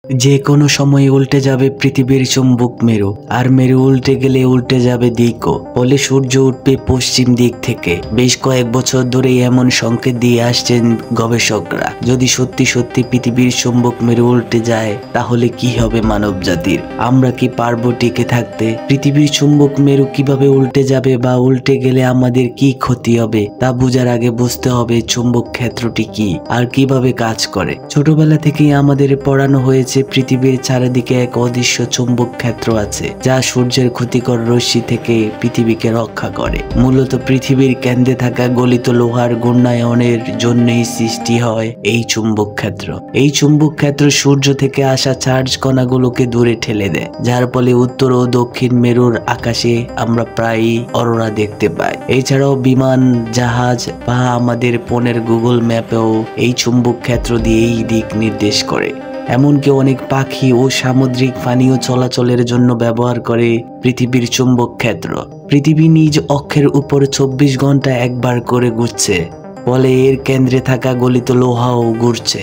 যে কোনো সময় উল্টে যাবে পৃথিবীর চুম্বক মেরু, আর মেরু উল্টে গেলে উল্টে যাবে দিকও। ফলে সূর্য উঠবে পশ্চিম দিক থেকে। বেশ কয়েক বছর ধরে এমন সংকেত দিয়ে আসছেন গবেষকরা। যদি সত্যি সত্যি পৃথিবীর চুম্বক মেরু উল্টে যায় তাহলে কি হবে মানব জাতির? আমরা কি পারবো টিকে থাকতে? পৃথিবীর চুম্বক মেরু কিভাবে উল্টে যাবে বা উল্টে গেলে আমাদের কি ক্ষতি হবে তা বোঝার আগে বুঝতে হবে চুম্বক ক্ষেত্রটি কি আর কিভাবে কাজ করে। ছোটবেলা থেকেই আমাদের পড়ানো হয়েছে পৃথিবীর চারিদিকে এক অদৃশ্য চুম্বক ক্ষেত্র আছে, যা সূর্যের ক্ষতিকর রশ্মি থেকে পৃথিবীকে রক্ষা করে। মূলত পৃথিবীর কেন্দ্রে থাকা গলিত লোহার ঘূর্ণায়নের জন্যই সৃষ্টি হয় এই চুম্বক ক্ষেত্র। এই চুম্বক ক্ষেত্র সূর্য থেকে আসা চার্জ কণাগুলোকে দূরে ঠেলে দেয়, যার ফলে উত্তর ও দক্ষিণ মেরুর আকাশে আমরা প্রায়ই অরোরা দেখতে পাই। এছাড়াও বিমান, জাহাজ বা আমাদের ফোনের গুগল ম্যাপেও এই চুম্বক ক্ষেত্র দিয়েই দিক নির্দেশ করে। এমনকি অনেক পাখি ও সামুদ্রিক পানীয় চলাচলের জন্য ব্যবহার করে পৃথিবীর চুম্বক ক্ষেত্র। পৃথিবী নিজ অক্ষের উপর 24 ঘন্টা একবার করে ঘুরছে, ফলে এর কেন্দ্রে থাকা গলিত লোহাও ঘুরছে।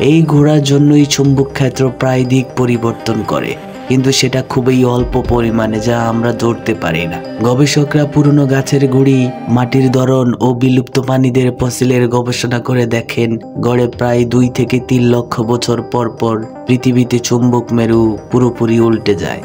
এই ঘোরার জন্যই চুম্বক ক্ষেত্র প্রায় দিক পরিবর্তন করে, কিন্তু সেটা খুবই অল্প পরিমাণে, যা আমরা ধরতে পারি না। গবেষকরা পুরনো গাছের গুঁড়ি, মাটির ধরন ও বিলুপ্ত প্রাণীদের ফসিলের গবেষণা করে দেখেন গড়ে প্রায় 2 থেকে 3 লক্ষ বছর পর পর পৃথিবীতে চুম্বক মেরু পুরোপুরি উল্টে যায়।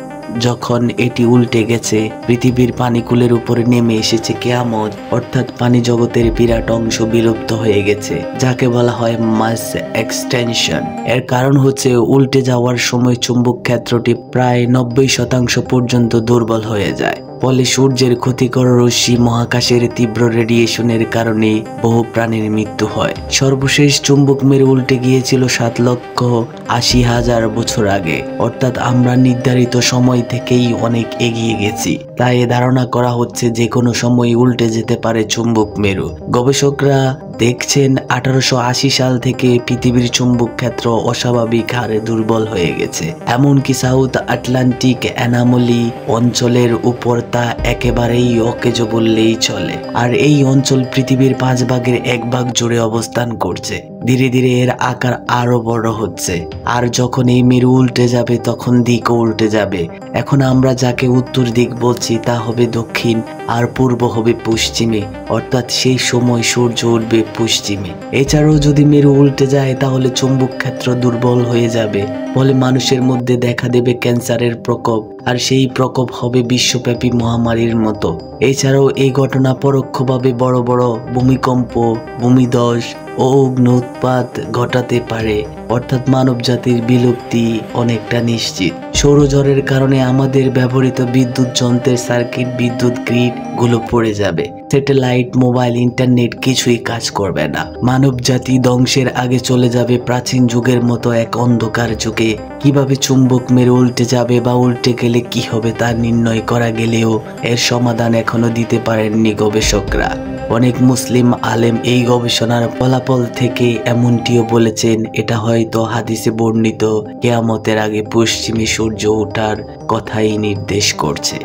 যখন এটি উল্টে গেছে, পৃথিবীর পানিকুলের উপরে নেমে এসেছে কিয়ামত, অর্থাৎ পানি জগতের বিরাট অংশ বিলুপ্ত হয়ে গেছে, যাকে বলা হয় মাস এক্সটেনশন। এর কারণ হচ্ছে উল্টে যাওয়ার সময় চুম্বক ক্ষেত্রটি প্রায় 90% পর্যন্ত দুর্বল হয়ে যায়। ফলে সূর্যের ক্ষতিকর রশ্মি, মহাকাশের তীব্র রেডিয়েশনের কারণে বহু প্রাণীর মৃত্যু হয়। সর্বশেষ চুম্বক মেরু উল্টে গিয়েছিল 7,80,000 বছর আগে, অর্থাৎ আমরা নির্ধারিত সময় থেকেই অনেক এগিয়ে গেছি। তাই ধারণা করা হচ্ছে যে কোনো সময় উল্টে যেতে পারে চুম্বক মেরু। গবেষকরা দেখছেন 1880 সাল থেকে পৃথিবীর চুম্বক ক্ষেত্র অস্বাভাবিক হারে দুর্বল হয়ে গেছে। এমনকি সাউথ আটলান্টিক অ্যানোমালি অঞ্চলের উপর তা একেবারেই অকেজ বললেই চলে। আর এই অঞ্চল পৃথিবীর 5 ভাগের 1 ভাগ জুড়ে অবস্থান করছে। ধীরে ধীরে এর আকার আরো বড় হচ্ছে। আর যখন এই মেরু উল্টে যাবে তখন দিকও উল্টে যাবে। এখন আমরা যাকে উত্তর দিক বলছি তা হবে দক্ষিণ, আর পূর্ব হবে পশ্চিমে, অর্থাৎ সেই সময় সূর্য উঠবে পশ্চিমে। এছাড়াও যদি মেরু উল্টে যায় তাহলে চুম্বক ক্ষেত্র দুর্বল হয়ে যাবে, ফলে মানুষের মধ্যে দেখা দেবে ক্যান্সারের প্রকোপ, আর সেই প্রকোপ হবে বিশ্বব্যাপী মহামারীর মতো। এছাড়াও এই ঘটনা পরোক্ষভাবে বড় বড় ভূমিকম্প, ভূমিধস ও অগ্ন্যুৎপাত ঘটাতে পারে, অর্থাৎ মানব জাতির বিলুপ্তি অনেকটা নিশ্চিত। সৌরঝড়ের কারণে আমাদের ব্যবহৃত বিদ্যুৎ যন্ত্রের সার্কিট, বিদ্যুৎ গ্রিড গুলো পড়ে যাবে। স্যাটেলাইট, মোবাইল, ইন্টারনেট কিছুই কাজ করবে না। মানব জাতি ধ্বংসের আগে চলে যাবে প্রাচীন যুগের মতো এক অন্ধকার যুগে। কিভাবে চুম্বক মেরু উল্টে যাবে বা উল্টে গেলে কি হবে তা নির্ণয় করা গেলেও এর সমাধান এখনো দিতে পারেননি গবেষকরা। অনেক মুসলিম আলেম এই গবেষণার ফলাফল থেকে এমনটিও বলেছেন, এটা হয়তো হাদিসে বর্ণিত কিয়ামতের আগে পশ্চিমে সূর্য ওঠার কথাই নির্দেশ করছে।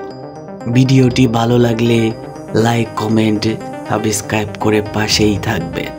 ভিডিওটি ভালো লাগলে লাইক, কমেন্ট, সাবস্ক্রাইব করে পাশেই থাকবেন।